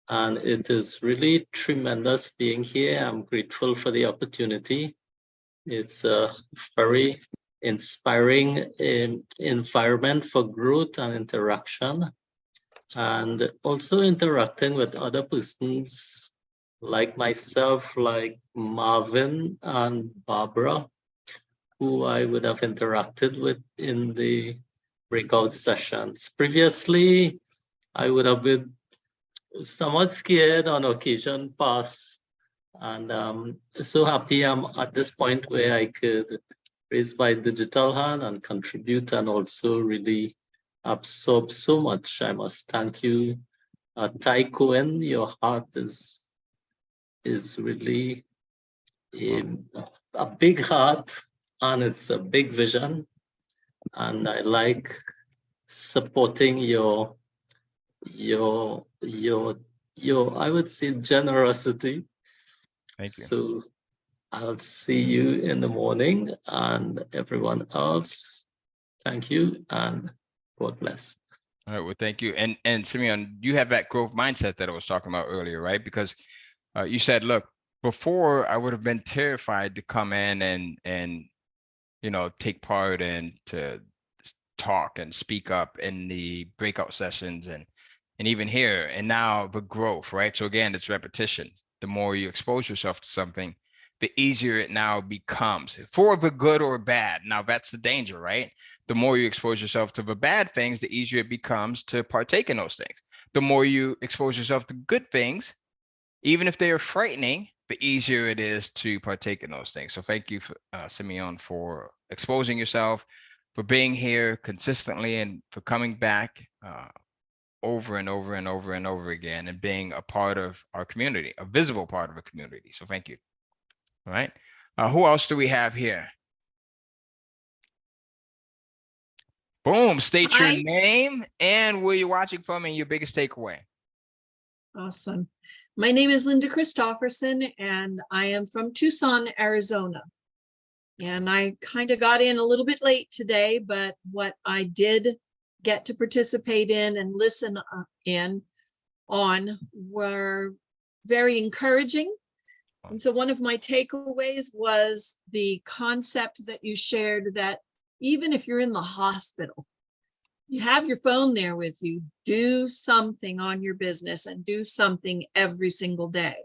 Speaker 12: And it is really tremendous being here. I'm grateful for the opportunity. It's a very inspiring environment for growth and interaction, and also interacting with other persons like myself, like Marvin and Barbara, who I would have interacted with in the breakout sessions. Previously, I would have been somewhat scared on occasion past, and so happy I'm at this point where I could raise my digital hand and contribute and also really absorb so much. I must thank you, Cohen. Your heart is really a big heart, and it's a big vision. And I like supporting your I would say generosity.
Speaker 1: Thank you.
Speaker 12: So I'll see you in the morning, and everyone else, thank you and God bless.
Speaker 1: All right, well, thank you. And Simeon, you have that growth mindset that I was talking about earlier, right? Because you said, look, before I would have been terrified to come in and take part and to talk and speak up in the breakout sessions and even here. And now the growth, right? So again, it's repetition. The more you expose yourself to something, the easier it now becomes, for the good or bad. Now that's the danger, right? The more you expose yourself to the bad things, the easier it becomes to partake in those things. The more you expose yourself to good things, even if they are frightening, the easier it is to partake in those things. So thank you, Simeon, for exposing yourself, for being here consistently, and for coming back over and over and over and over again, and being a part of our community, a visible part of a community. So thank you. All right. Who else do we have here? Boom. State your name and where you're watching from and your biggest takeaway.
Speaker 13: Awesome. My name is Linda Christofferson, and I am from Tucson, Arizona. And I kind of got in a little bit late today, but what I did get to participate in and listen on were very encouraging. And so one of my takeaways was the concept that you shared, that even if you're in the hospital, you have your phone there with you, do something on your business and do something every single day.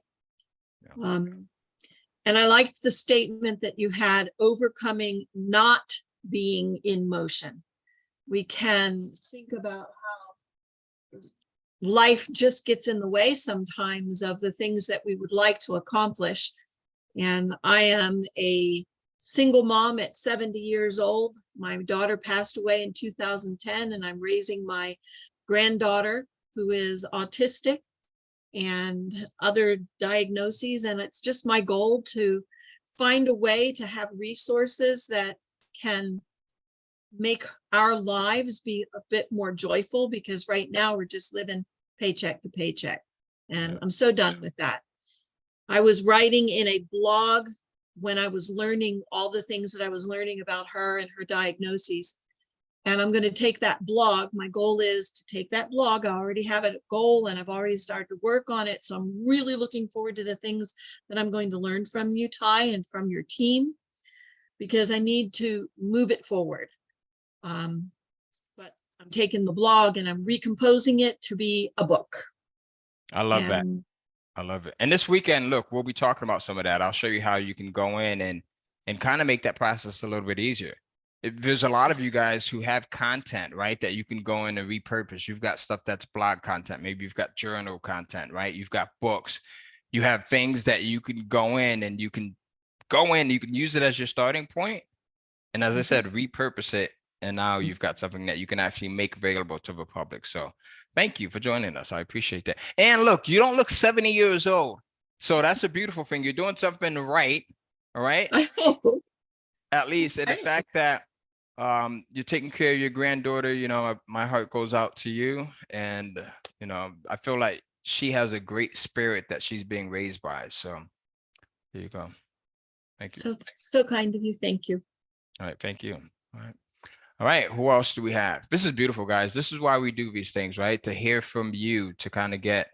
Speaker 13: And I liked the statement that you had, overcoming not being in motion. We can think about how life just gets in the way sometimes of the things that we would like to accomplish. And I am a single mom at 70 years old. My daughter passed away in 2010, and I'm raising my granddaughter who is autistic and other diagnoses. And it's just my goal to find a way to have resources that can make our lives be a bit more joyful, because right now we're just living paycheck to paycheck. And I'm so done with that. I was writing in a blog when I was learning all the things that I was learning about her and her diagnoses. And I'm going to take that blog. My goal is to take that blog. I already have a goal and I've already started to work on it. So I'm really looking forward to the things that I'm going to learn from you, Ty, and from your team, because I need to move it forward. But I'm taking the blog and I'm recomposing it to be a book.
Speaker 1: I love that. I love it. And this weekend, look, we'll be talking about some of that. I'll show you how you can go in and kind of make that process a little bit easier. There's a lot of you guys who have content, right, that you can go in and repurpose. You've got stuff that's blog content. Maybe you've got journal content, right? You've got books. You have things that you can go in and you can use it as your starting point. And as I said, repurpose it. And now you've got something that you can actually make available to the public. So thank you for joining us. I appreciate that. And look, you don't look 70 years old. So that's a beautiful thing. You're doing something right. All right.
Speaker 13: I hope.
Speaker 1: At least. And the fact that you're taking care of your granddaughter, my heart goes out to you. And, I feel like she has a great spirit that she's being raised by. So there you go. Thank you.
Speaker 13: So kind of you. Thank you.
Speaker 1: All right. Thank you. All right. All right. Who else do we have? This is beautiful, guys. This is why we do these things, right? To hear from you, to kind of get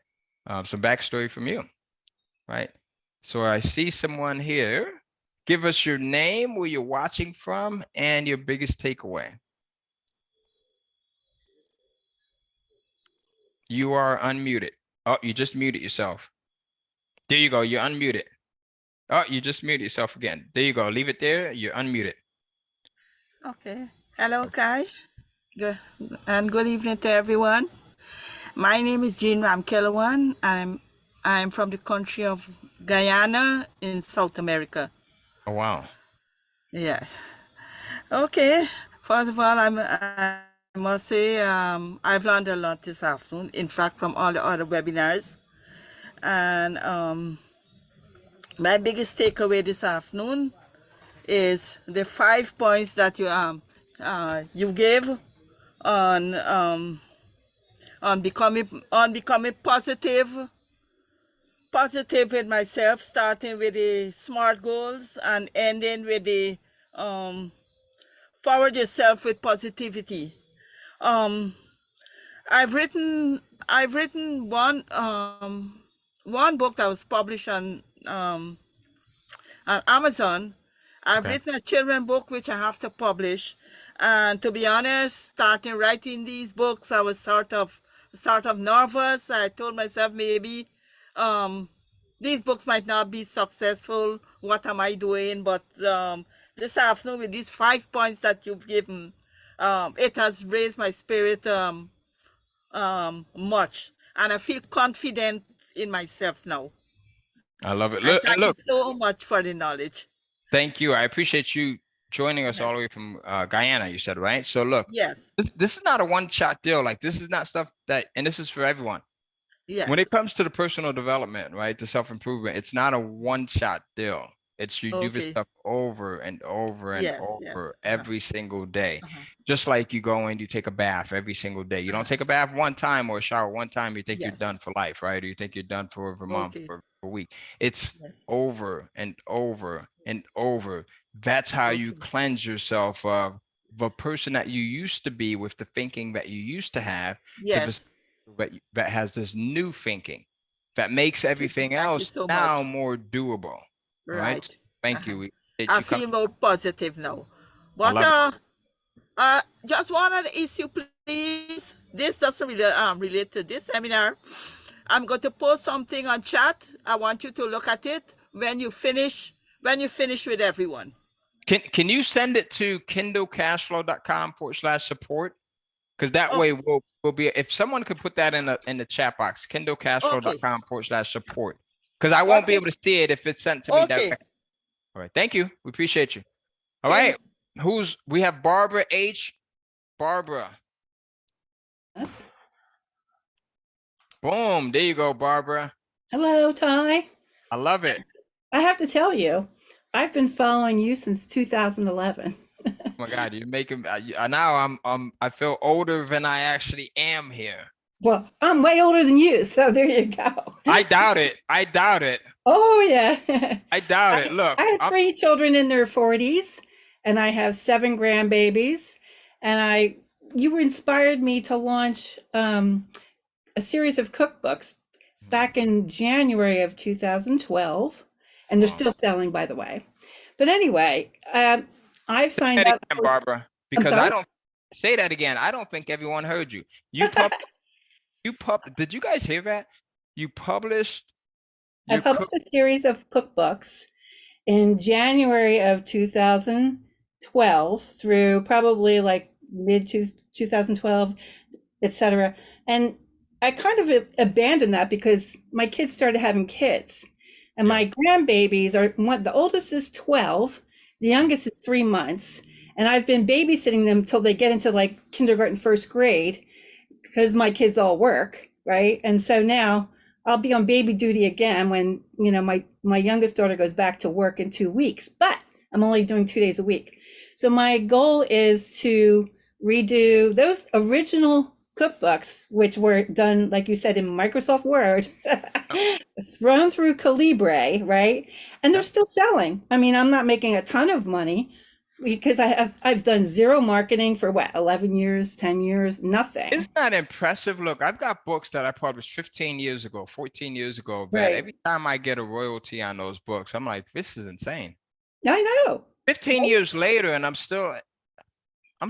Speaker 1: some backstory from you, right? So I see someone here. Give us your name, where you're watching from, and your biggest takeaway. You are unmuted. Oh, you just muted yourself. There you go. You're unmuted. Oh, you just muted yourself again. There you go. Leave it there. You're unmuted.
Speaker 14: Okay. Hello, Kai. Good. And good evening to everyone. My name is Jean Ramkelawan. I'm from the country of Guyana in South America.
Speaker 1: Oh, wow.
Speaker 14: Yes. Okay. First of all, I must say I've learned a lot this afternoon, in fact, from all the other webinars. And my biggest takeaway this afternoon is the 5 points that you gave on becoming positive with myself, starting with the SMART goals and ending with the forward yourself with positivity. I've written one book that was published on Amazon. I've written a children book which I have to publish, and to be honest, starting writing these books, I was sort of nervous. I told myself maybe these books might not be successful. What am I doing? But this afternoon, with these 5 points that you've given, it has raised my spirit much, and I feel confident in myself now.
Speaker 1: I love it.
Speaker 14: Look, thank you so much for the knowledge.
Speaker 1: Thank you. I appreciate you joining us all the way from Guyana, you said, right? So look,
Speaker 14: yes,
Speaker 1: this is not a one-shot deal. Like, this is not stuff that, and this is for everyone.
Speaker 14: Yes.
Speaker 1: When it comes to the personal development, right, the self-improvement, it's not a one-shot deal. It's you do this stuff over and over and over every single day. Just like you go and you take a bath every single day. You don't take a bath one time or a shower one time, you think you're done for life, right? Or you think you're done for a month or a week. It's over and over and over. That's how you cleanse yourself of the person that you used to be, with the thinking that you used to have, that has this new thinking that makes everything else now more doable. Right. Thank you.
Speaker 14: I feel more positive now. But just one other issue, please. This doesn't really relate to this seminar. I'm going to post something on chat. I want you to look at it when you finish with everyone.
Speaker 1: Can you send it to kindlecashflow.com/support? Because that way we'll be, if someone could put that in the chat box, kindlecashflow.com/support. Because I won't be able to see it if it's sent to me directly. All right. Thank you. We appreciate you. All right. We have Barbara H. Barbara.
Speaker 15: Yes.
Speaker 1: Boom. There you go, Barbara.
Speaker 15: Hello, Ty.
Speaker 1: I love it.
Speaker 15: I have to tell you, I've been following you since 2011.
Speaker 1: Oh my God, you're making now I feel older than I actually am here.
Speaker 15: Well, I'm way older than you, so there you go.
Speaker 1: I doubt it.
Speaker 15: Oh yeah.
Speaker 1: I doubt it. Look,
Speaker 15: I have 3 children in their 40s, and I have 7 grandbabies, and you inspired me to launch a series of cookbooks back in January of 2012, and they're still selling, by the way. But anyway, I've signed up
Speaker 1: again, Barbara, because I don't say that again. I don't think everyone heard you. Did you guys hear that? You published.
Speaker 15: I published a series of cookbooks in January of 2012 through probably like mid 2012, etc. And I kind of abandoned that because my kids started having kids. And my grandbabies are the oldest is 12, the youngest is 3 months. And I've been babysitting them till they get into like kindergarten, first grade, because my kids all work, right? And so now I'll be on baby duty again when, my youngest daughter goes back to work in 2 weeks, but I'm only doing 2 days a week. So my goal is to redo those original cookbooks, which were done, like you said, in Microsoft Word, thrown through Calibre, right? And they're still selling. I mean, I'm not making a ton of money because I've done zero marketing for 11 years, 10 years, nothing.
Speaker 1: Isn't that impressive? Look, I've got books that I published 15 years ago, 14 years ago, but every time I get a royalty on those books, I'm like, this is insane.
Speaker 15: I know.
Speaker 1: 15 years later, and I'm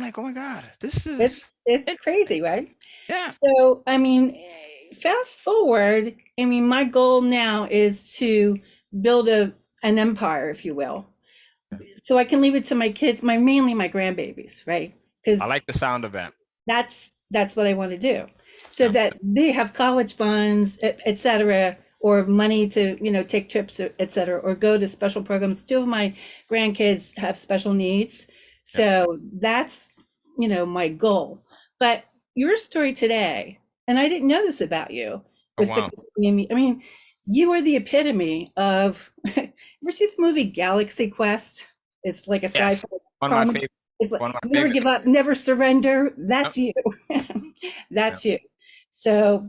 Speaker 1: like, oh my God, this is
Speaker 15: it's crazy, right?
Speaker 1: Yeah.
Speaker 15: So, I mean, fast forward, I mean, my goal now is to build an empire, if you will. So I can leave it to my kids, mainly my grandbabies, right? Because
Speaker 1: I like the sound of that.
Speaker 15: That's what I want to do, so that they have college funds, et cetera, or money to, take trips, et cetera, or go to special programs. 2 of my grandkids have special needs. So that's, my goal. But your story today, and I didn't know this about you, was I mean, you are the epitome of, ever see the movie Galaxy Quest? It's like a sci-fi
Speaker 1: One of my favorite.
Speaker 15: It's like, never give up, never surrender. That's you. That's you. So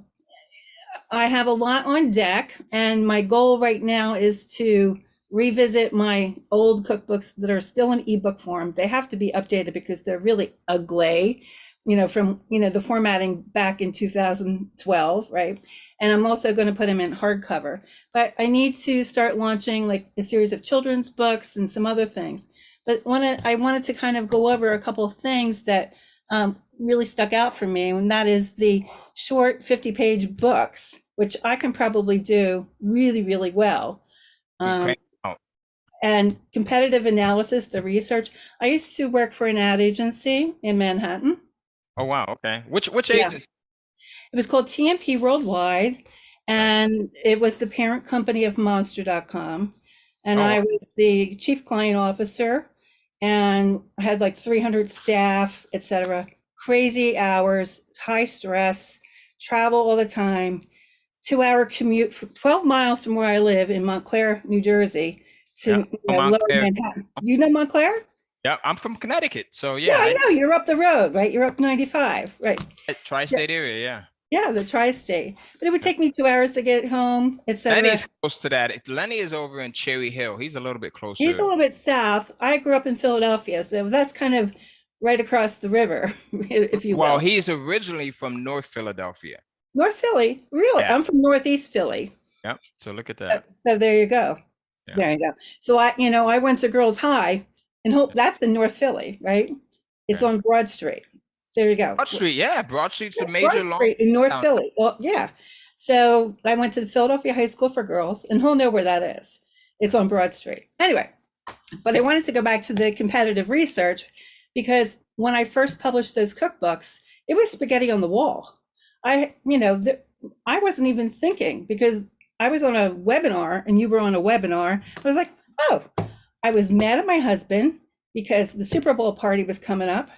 Speaker 15: I have a lot on deck, and my goal right now is to revisit my old cookbooks that are still in ebook form. They have to be updated because they're really ugly, from, the formatting back in 2012, right? And I'm also going to put them in hardcover. But I need to start launching like a series of children's books and some other things. But I wanted to kind of go over a couple of things that really stuck out for me, and that is the short 50-page books, which I can probably do really, really well. And competitive analysis, the research. I used to work for an ad agency in Manhattan.
Speaker 1: Oh, wow. Okay. Which agency?
Speaker 15: It was called TMP Worldwide, and it was the parent company of Monster.com. And I was the chief client officer, and I had like 300 staff, et cetera. Crazy hours, high stress, travel all the time, 2-hour commute for 12 miles from where I live in Montclair, New Jersey, to Lower Manhattan. You know Montclair?
Speaker 1: Yeah, I'm from Connecticut, so yeah.
Speaker 15: I know, you're up the road, right? You're up 95, right?
Speaker 1: Tri-state area, yeah.
Speaker 15: Yeah, the tri-state. But it would take me 2 hours to get home, etc.
Speaker 1: Lenny's close to that. Lenny is over in Cherry Hill. He's a little bit closer.
Speaker 15: He's a little bit south. I grew up in Philadelphia, so that's kind of right across the river, if you will.
Speaker 1: Well, he's originally from North Philadelphia.
Speaker 15: North Philly? Really? Yeah. I'm from Northeast Philly.
Speaker 1: Yep. So look at that.
Speaker 15: So there you go. Yeah. There you go. So I went to Girls High, and hope that's in North Philly, right? It's on Broad Street. There you go.
Speaker 1: Broad Street, yeah. Broad Street's a major
Speaker 15: Broad Street in North Philly. Well, yeah. So I went to the Philadelphia High School for Girls, and who'll know where that is? It's on Broad Street. Anyway, but I wanted to go back to the competitive research, because when I first published those cookbooks, it was spaghetti on the wall. I wasn't even thinking, because I was on a webinar and you were on a webinar. I was like, oh, I was mad at my husband because the Super Bowl party was coming up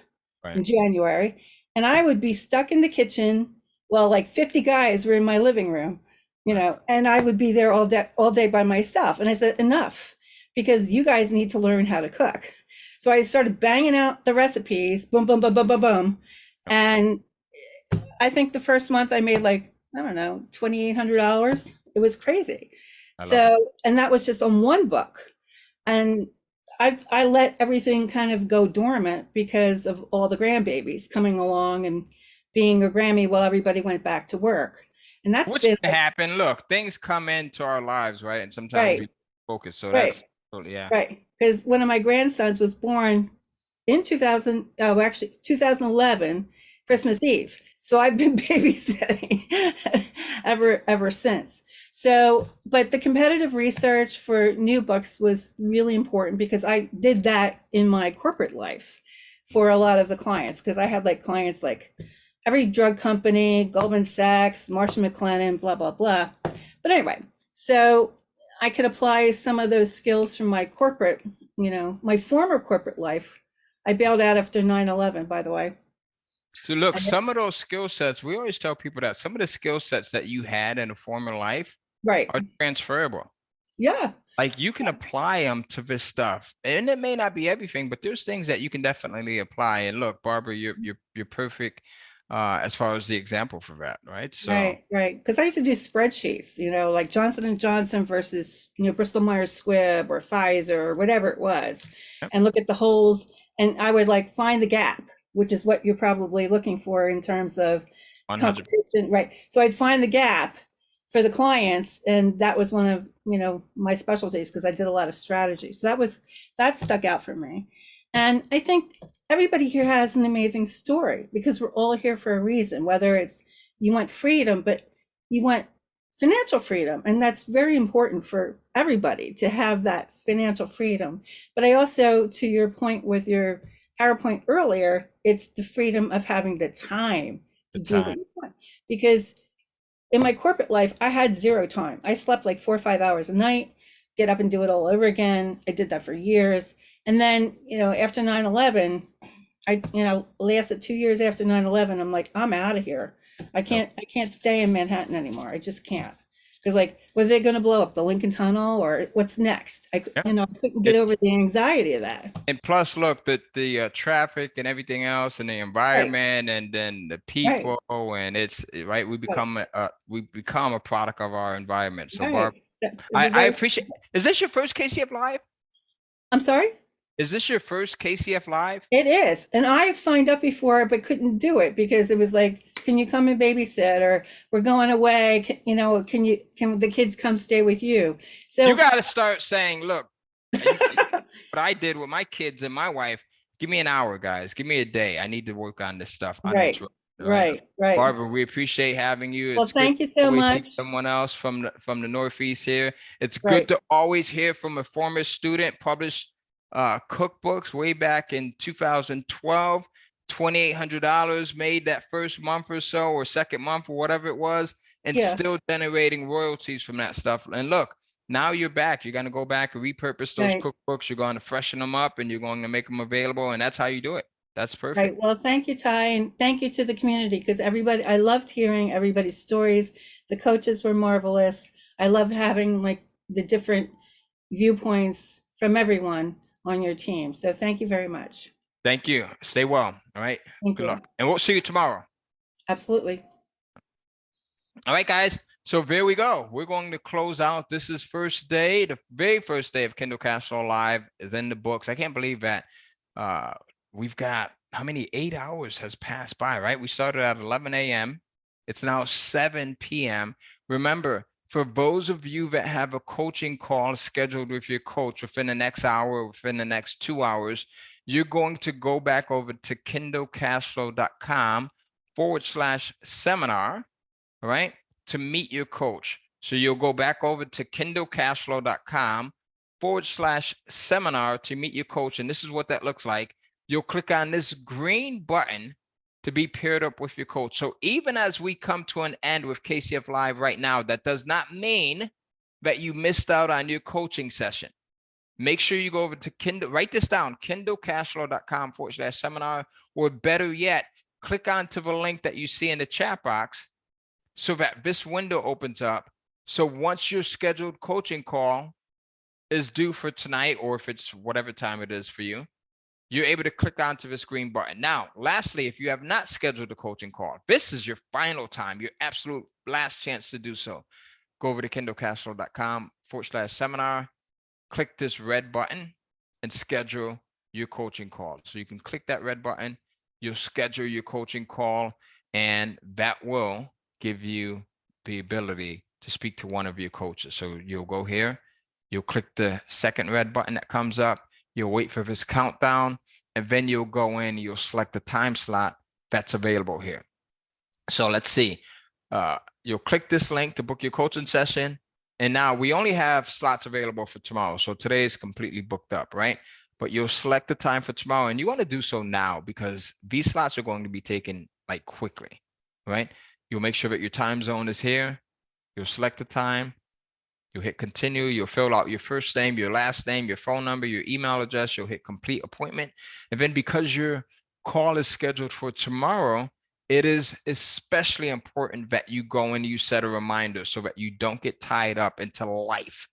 Speaker 15: in January, and I would be stuck in the kitchen while like 50 guys were in my living room, and I would be there all day by myself. And I said, enough, because you guys need to learn how to cook. So I started banging out the recipes, boom, boom, boom, boom, boom, boom. And I think the first month I made like, I don't know, $2,800. It was crazy. And that was just on one book. And I let everything kind of go dormant because of all the grandbabies coming along and being a Grammy while everybody went back to work. And that's
Speaker 1: which can happen. Look, things come into our lives, right? And sometimes we focus. So that's
Speaker 15: right. Because one of my grandsons was born in 2011, Christmas Eve. So I've been babysitting ever since. So, but the competitive research for new books was really important, because I did that in my corporate life for a lot of the clients, because I had like clients like every drug company, Goldman Sachs, Marsh & McLennan, blah, blah, blah. But anyway, so I could apply some of those skills from my corporate, my former corporate life. I bailed out after 9/11, by the way.
Speaker 1: So look, some of those skill sets, we always tell people that some of the skill sets that you had in a former life are transferable.
Speaker 15: Yeah.
Speaker 1: Like you can apply them to this stuff, and it may not be everything, but there's things that you can definitely apply. And look, Barbara, you're perfect as far as the example for that, right? So
Speaker 15: right. Because I used to do spreadsheets, like Johnson & Johnson versus, Bristol Myers Squibb or Pfizer or whatever it was, and look at the holes. And I would like find the gap, which is what you're probably looking for in terms of
Speaker 1: 100%.
Speaker 15: competition, right? So I'd find the gap for the clients, and that was one of my specialties because I did a lot of strategy. So that stuck out for me. And I think everybody here has an amazing story because we're all here for a reason, whether it's you want freedom, but you want financial freedom. And that's very important for everybody to have that financial freedom. But I also, to your point with your PowerPoint earlier, it's the freedom of having the time to do what you want. Because in my corporate life, I had zero time. I slept like 4 or 5 hours a night, get up and do it all over again. I did that for years. And then, after 9/11, I lasted 2 years after 9/11. I'm like, I'm out of here. I can't stay in Manhattan anymore. I just can't. Because like, were they going to blow up the Lincoln Tunnel or what's next? I couldn't get over the anxiety of that.
Speaker 1: And plus, look, the traffic and everything else, and the environment, and then the people, and it's right. We become a product of our environment. So, Barb, I appreciate. Is this your first KCF Live?
Speaker 15: I'm sorry?
Speaker 1: Is this your first KCF Live?
Speaker 15: It is. And I have signed up before, but couldn't do it because it was like, can you come and babysit, or we're going away? Can the kids come stay with you? So
Speaker 1: you got to start saying, look, what I did with my kids and my wife, give me an hour, guys. Give me a day. I need to work on this stuff.
Speaker 15: Right.
Speaker 1: Barbara, we appreciate having you.
Speaker 15: Well, thank you so much.
Speaker 1: Someone else from the Northeast here. It's good to always hear from a former student, published cookbooks way back in 2012, $2,800 made that first month or so, or second month, or whatever it was, and still generating royalties from that stuff. And look, now you're back. You're going to go back and repurpose those cookbooks. You're going to freshen them up, and you're going to make them available. And that's how you do it. That's perfect.
Speaker 15: Right. Well, thank you, Ty, and thank you to the community, because I loved hearing everybody's stories. The coaches were marvelous. I love having like the different viewpoints from everyone on your team. So thank you very much.
Speaker 1: Thank you. Stay well. All right. Good luck. And we'll see you tomorrow.
Speaker 15: Absolutely.
Speaker 1: All right, guys. So there we go. We're going to close out. This is first day. The very first day of Kindle Cashflow Live is in the books. I can't believe that we've got how many 8 hours has passed by, right? We started at 11 a.m. It's now 7 p.m. Remember, for those of you that have a coaching call scheduled with your coach within the next hour, within the next 2 hours, you're going to go back over to kindlecashflow.com/seminar, all right, to meet your coach. So you'll go back over to kindlecashflow.com/seminar to meet your coach. And this is what that looks like. You'll click on this green button to be paired up with your coach. So even as we come to an end with KCF Live right now, that does not mean that you missed out on your coaching session. Make sure you go over to Kindle, write this down, kindlecashflow.com/seminar, or better yet, click onto the link that you see in the chat box so that this window opens up. So once your scheduled coaching call is due for tonight, or if it's whatever time it is for you, you're able to click onto this green button. Now, lastly, if you have not scheduled a coaching call, this is your final time, your absolute last chance to do so. Go over to kindlecashflow.com/seminar, click this red button and schedule your coaching call. So you can click that red button, you'll schedule your coaching call, and that will give you the ability to speak to one of your coaches. So you'll go here, you'll click the second red button that comes up, you'll wait for this countdown, and then you'll go in, you'll select the time slot that's available here. So let's see, you'll click this link to book your coaching session. And now we only have slots available for tomorrow. So today is completely booked up, right? But you'll select the time for tomorrow, and you want to do so now because these slots are going to be taken like quickly, right? You'll make sure that your time zone is here. You'll select the time. You'll hit continue. You'll fill out your first name, your last name, your phone number, your email address. You'll hit complete appointment. And then because your call is scheduled for tomorrow, it is especially important that you go and you set a reminder so that you don't get tied up into life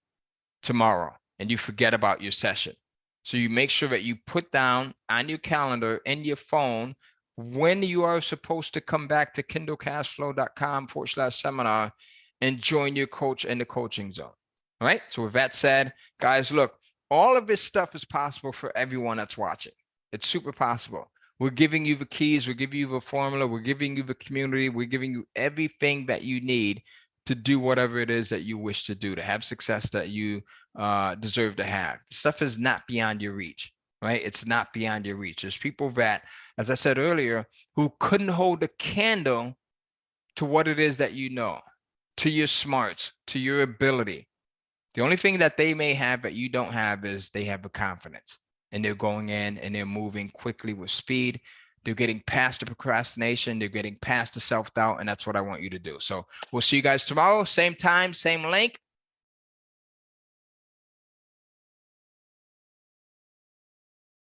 Speaker 1: tomorrow and you forget about your session. So you make sure that you put down on your calendar and your phone when you are supposed to come back to kindlecashflow.com/seminar and join your coach in the coaching zone. All right. So with that said, guys, look, all of this stuff is possible for everyone that's watching. It's super possible. We're giving you the keys. We're giving you the formula. We're giving you the community. We're giving you everything that you need to do whatever it is that you wish to do, to have success that you deserve to have. Stuff is not beyond your reach, right? It's not beyond your reach. There's people that, as I said earlier, who couldn't hold a candle to what it is that you know, to your smarts, to your ability. The only thing that they may have that you don't have is they have the confidence, and they're going in and they're moving quickly with speed. They're getting past the procrastination. They're getting past the self-doubt. And that's what I want you to do. So we'll see you guys tomorrow. Same time, same link.